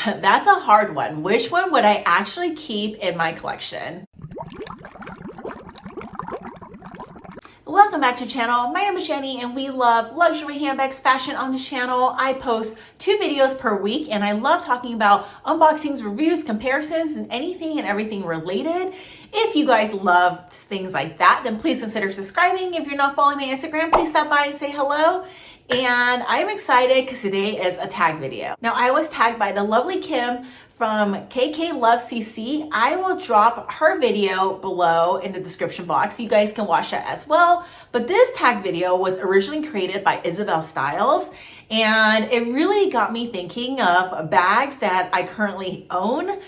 That's a hard one. Which one would I actually keep in my collection? Welcome back to the channel. My name is Jenny and we love luxury handbags fashion on this channel. I post 2 videos per week and I love talking about unboxings, reviews, comparisons, and anything and everything related. If you guys love things like that, then please consider subscribing. If you're not following me on Instagram, please stop by and say hello. And I'm excited because today is a tag video. Now I was tagged by the lovely Kim from KK Love CC. I will drop her video below in the description box. You guys can watch that as well. But this tag video was originally created by Isabel Styles. And it really got me thinking of bags that I currently own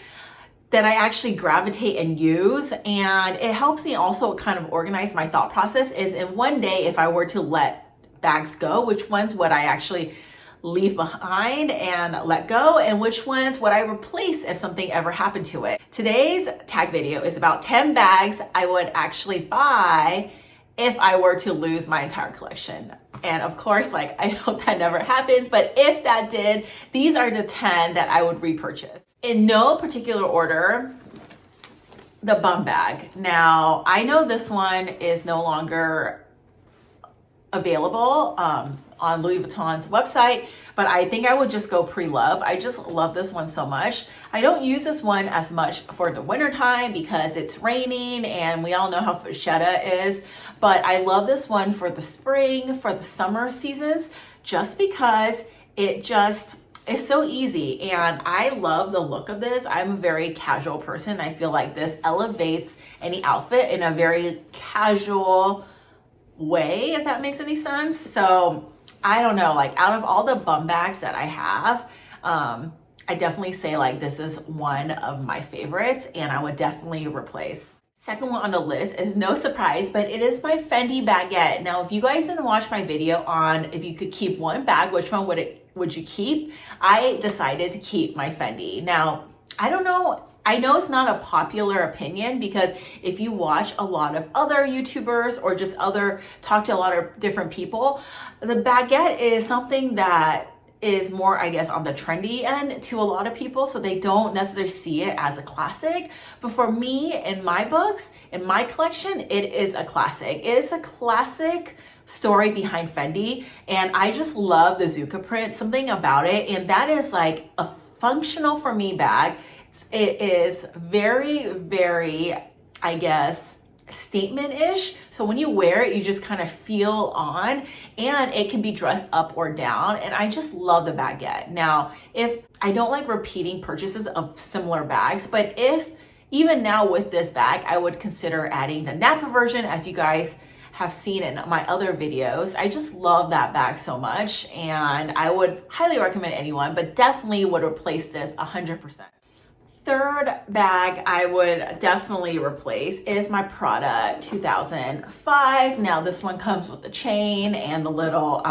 that I actually gravitate and use. And it helps me also kind of organize my thought process is in one day, if I were to let bags go, which ones would I actually leave behind and let go, and which ones would I replace if something ever happened to it. Today's tag video is about 10 bags I would actually buy if I were to lose my entire collection. And of course, like, I hope that never happens, but if that did, these are the 10 that I would repurchase. In no particular order, the bum bag. Now, I know this one is no longer available on Louis Vuitton's website, but I think I would just go pre-love. I just love this one so much. I don't use this one as much for the winter time because it's raining and we all know how fashionetta is, but I love this one for the spring, for the summer seasons, just because it just is so easy. And I love the look of this. I'm a very casual person. I feel like this elevates any outfit in a very casual way, if that makes any sense. So I don't know, like out of all the bum bags that I have, I definitely say like this is one of my favorites and I would definitely replace. Second one on the list is no surprise, but it is my Fendi Baguette. Now, if you guys didn't watch my video on if you could keep one bag, which one would you keep? I decided to keep my Fendi. Now, I don't know, I know it's not a popular opinion because if you watch a lot of other YouTubers or just talk to a lot of different people, the baguette is something that is more, I guess, on the trendy end to a lot of people. So they don't necessarily see it as a classic. But for me, in my books, in my collection, it is a classic. It is a classic story behind Fendi. And I just love the Zuka print, something about it. And that is like a functional for me bag. It is very, very, I guess, statement-ish. So when you wear it, you just kind of feel on, and it can be dressed up or down. And I just love the baguette. Now, if I don't like repeating purchases of similar bags, but if even now with this bag, I would consider adding the Napa version, as you guys have seen in my other videos. I just love that bag so much, and I would highly recommend anyone, but definitely would replace this 100%. Third bag I would definitely replace is my Prada 2005. Now this one comes with the chain and the little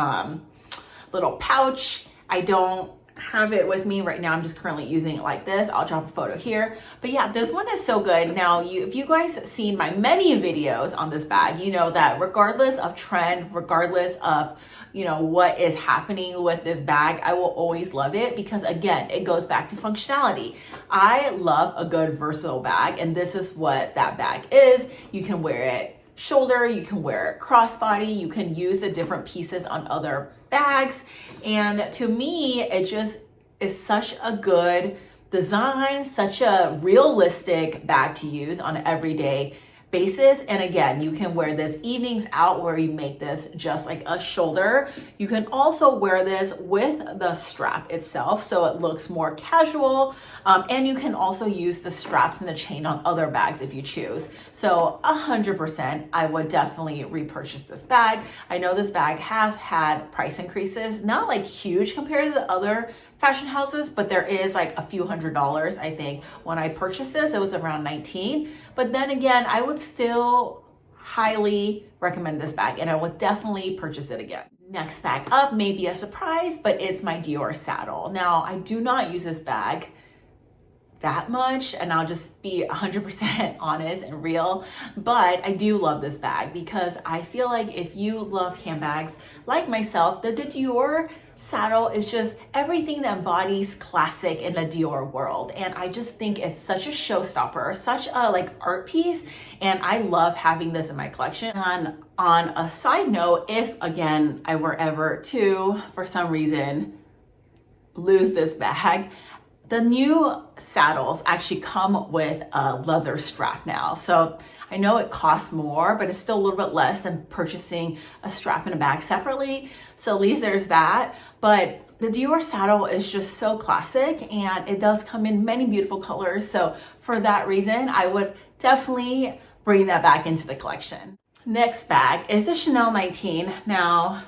pouch. I don't have it with me right now. I'm just currently using it like this. I'll drop a photo here. But yeah, this one is so good. Now, if you guys have seen my many videos on this bag, you know that regardless of trend, regardless of what is happening with this bag, I will always love it because, again, it goes back to functionality. I love a good versatile bag, and this is what that bag is. You can wear it shoulder, you can wear it crossbody, you can use the different pieces on other bags. And to me, it just is such a good design, such a realistic bag to use on an everyday basis. And again, you can wear this evenings out where you make this just like a shoulder. You can also wear this with the strap itself, so it looks more casual. And you can also use the straps and the chain on other bags if you choose. So 100%, I would definitely repurchase this bag. I know this bag has had price increases, not like huge compared to the other fashion houses, but there is like a few $100s. I think when I purchased this, it was around 19. But then again, I would still highly recommend this bag and I would definitely purchase it again. Next bag up may be a surprise, but it's my Dior Saddle. Now, I do not use this bag that much, and I'll just be 100% honest and real, but I do love this bag because I feel like if you love handbags like myself, the Dior Saddle is just everything that embodies classic in the Dior world, and I just think it's such a showstopper, such a like art piece, and I love having this in my collection. And on a side note, if again I were ever to for some reason lose this bag, the new saddles actually come with a leather strap now. So I know it costs more, but it's still a little bit less than purchasing a strap and a bag separately. So at least there's that. But the Dior Saddle is just so classic, and it does come in many beautiful colors. So for that reason, I would definitely bring that back into the collection. Next bag is the Chanel 19. Now,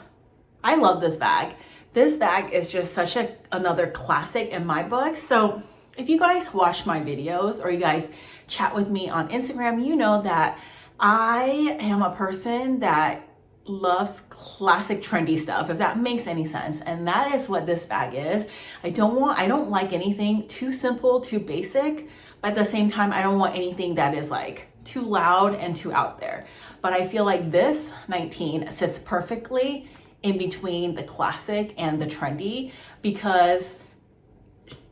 I love this bag. This bag is just such another classic in my book. So if you guys watch my videos or you guys chat with me on Instagram, you know that I am a person that loves classic trendy stuff, if that makes any sense. And that is what this bag is. I don't like anything too simple, too basic, but at the same time, I don't want anything that is like too loud and too out there. But I feel like this 19 sits perfectly in between the classic and the trendy, because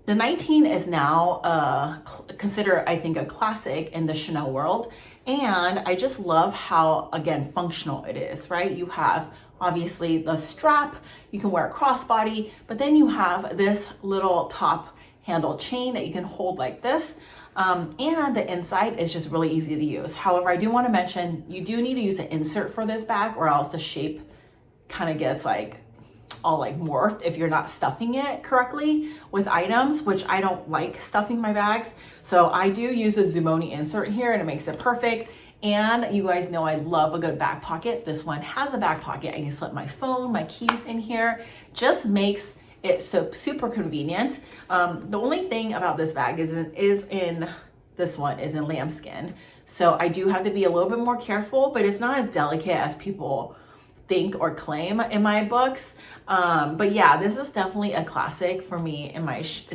the 19 is now considered, I think, a classic in the Chanel world. And I just love how, again, functional it is, right? You have obviously the strap, you can wear a crossbody, but then you have this little top handle chain that you can hold like this. And the inside is just really easy to use. However, I do want to mention, you do need to use an insert for this bag, or else the shape kind of gets like all like morphed if you're not stuffing it correctly with items, which I don't like stuffing my bags. So I do use a Zoomoni insert here, and it makes it perfect. And you guys know I love a good back pocket. This one has a back pocket. I can slip my phone, my keys in here. Just makes it so super convenient. The only thing about this bag is in lambskin. So I do have to be a little bit more careful, but it's not as delicate as people think or claim in my books. But yeah, this is definitely a classic for me in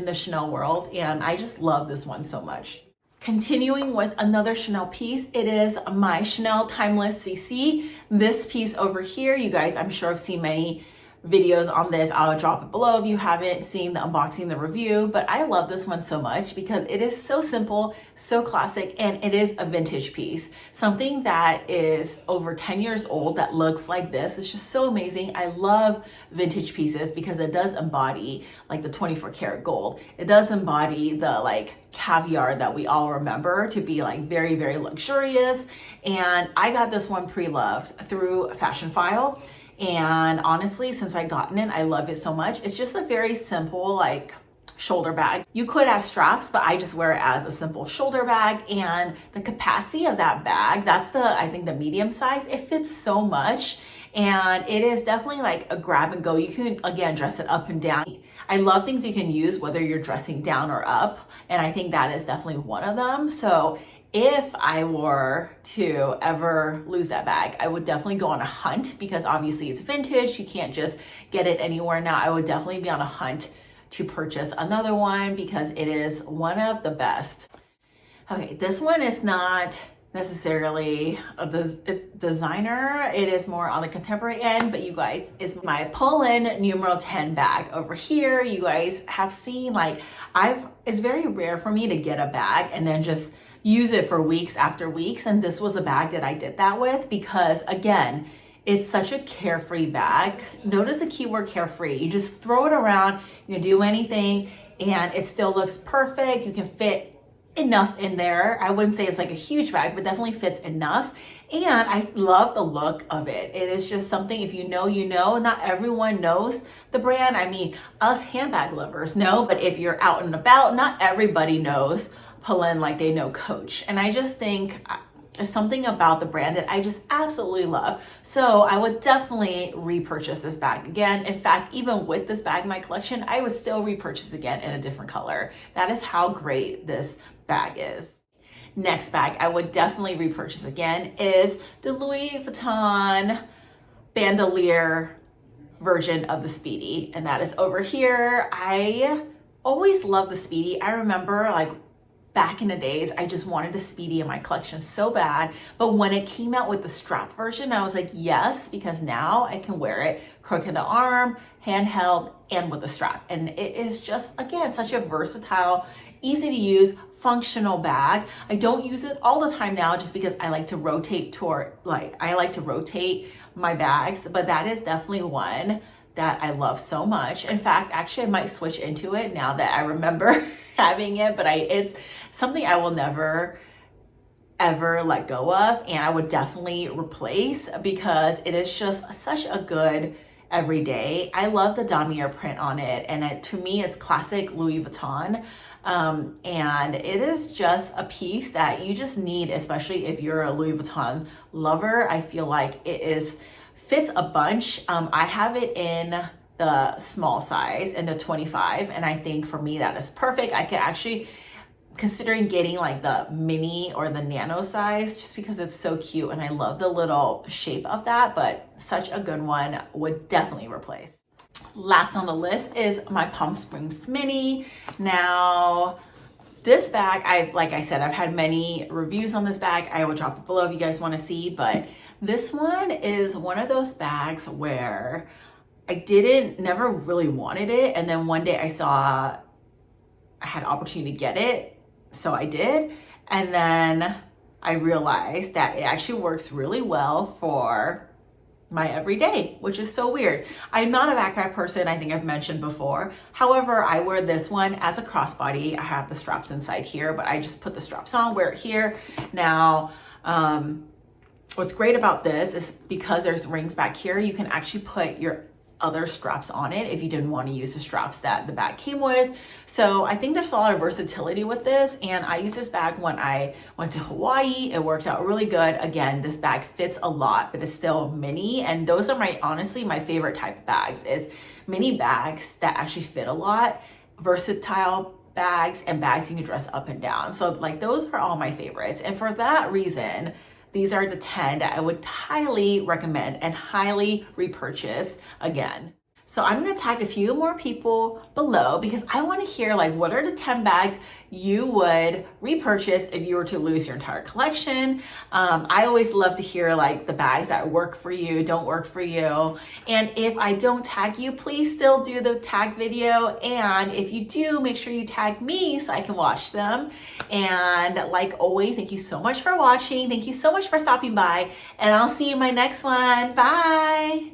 the Chanel world, and I just love this one so much. Continuing with another Chanel piece, it is my Chanel Timeless CC. This piece over here, you guys, I'm sure have seen many videos on this. I'll drop it below if you haven't seen the unboxing, the review, but I love this one so much because it is so simple, so classic, and it is a vintage piece. Something that is over 10 years old that looks like this. It's just so amazing. I love vintage pieces because it does embody like the 24 karat gold. It does embody the like caviar that we all remember to be like very, very luxurious. And I got this one pre-loved through Fashion File. And honestly, since I gotten it, I love it so much. It's just a very simple like shoulder bag. You could add straps, but I just wear it as a simple shoulder bag. And the capacity of that bag, that's I think the medium size, it fits so much. And it is definitely like a grab and go. You can, again, dress it up and down. I love things you can use whether you're dressing down or up. And I think that is definitely one of them. So if I were to ever lose that bag, I would definitely go on a hunt, because obviously it's vintage. You can't just get it anywhere now. I would definitely be on a hunt to purchase another one because it is one of the best. Okay, this one is not necessarily it's designer. It is more on the contemporary end, but you guys, it's my pull-in numeral 10 bag over here. You guys have seen like it's very rare for me to get a bag and then just use it for weeks after weeks. And this was a bag that I did that with because, again, it's such a carefree bag. Notice the keyword carefree. You just throw it around, you can do anything, and it still looks perfect. You can fit enough in there. I wouldn't say it's like a huge bag, but definitely fits enough. And I love the look of it. It is just something, if you know, you know. Not everyone knows the brand. I mean, us handbag lovers know, but if you're out and about, not everybody knows pull-in like they know Coach. And I just think there's something about the brand that I just absolutely love. So I would definitely repurchase this bag again. In fact, even with this bag in my collection, I would still repurchase again in a different color. That is how great this bag is. Next bag I would definitely repurchase again is the Louis Vuitton bandolier version of the Speedy. And that is over here. I always love the Speedy. I remember like back in the days, I just wanted a Speedy in my collection so bad. But when it came out with the strap version, I was like, yes, because now I can wear it crook in the arm, handheld, and with a strap. And it is just, again, such a versatile, easy to use, functional bag. I don't use it all the time now just because I like to rotate my bags, but that is definitely one that I love so much. In fact, actually, I might switch into it now that I remember having it, but it's something I will never ever let go of, and I would definitely replace because it is just such a good everyday. I love the damier print on it, and to me, it's classic Louis Vuitton. And it is just a piece that you just need, especially if you're a Louis Vuitton lover. I feel like fits a bunch. I have it in the small size, in the 25, and I think for me that is perfect. I could actually considering getting like the mini or the nano size just because it's so cute and I love the little shape of that, but such a good one, would definitely replace. Last on the list is my Palm Springs Mini. Now, this bag, like I said, I've had many reviews on this bag. I will drop it below if you guys want to see, but this one is one of those bags where I never really wanted it. And then one day I had opportunity to get it. So I did. And then I realized that it actually works really well for my everyday, which is so weird. I'm not a backpack person, I think I've mentioned before. However, I wear this one as a crossbody. I have the straps inside here, but I just put the straps on, wear it here. Now, what's great about this is because there's rings back here, you can actually put your other straps on it if you didn't want to use the straps that the bag came with. So I think there's a lot of versatility with this, and I used this bag when I went to Hawaii. It worked out really good. Again, this bag fits a lot, but it's still mini, and those are honestly my favorite type of bags, is mini bags that actually fit a lot, versatile bags, and bags you can dress up and down. So like those are all my favorites, and for that reason, these are the 10 that I would highly recommend and highly repurchase again. So I'm gonna tag a few more people below because I wanna hear like, what are the 10 bags you would repurchase if you were to lose your entire collection? I always love to hear like the bags that work for you, don't work for you. And if I don't tag you, please still do the tag video. And if you do, make sure you tag me so I can watch them. And like always, thank you so much for watching. Thank you so much for stopping by, and I'll see you in my next one. Bye.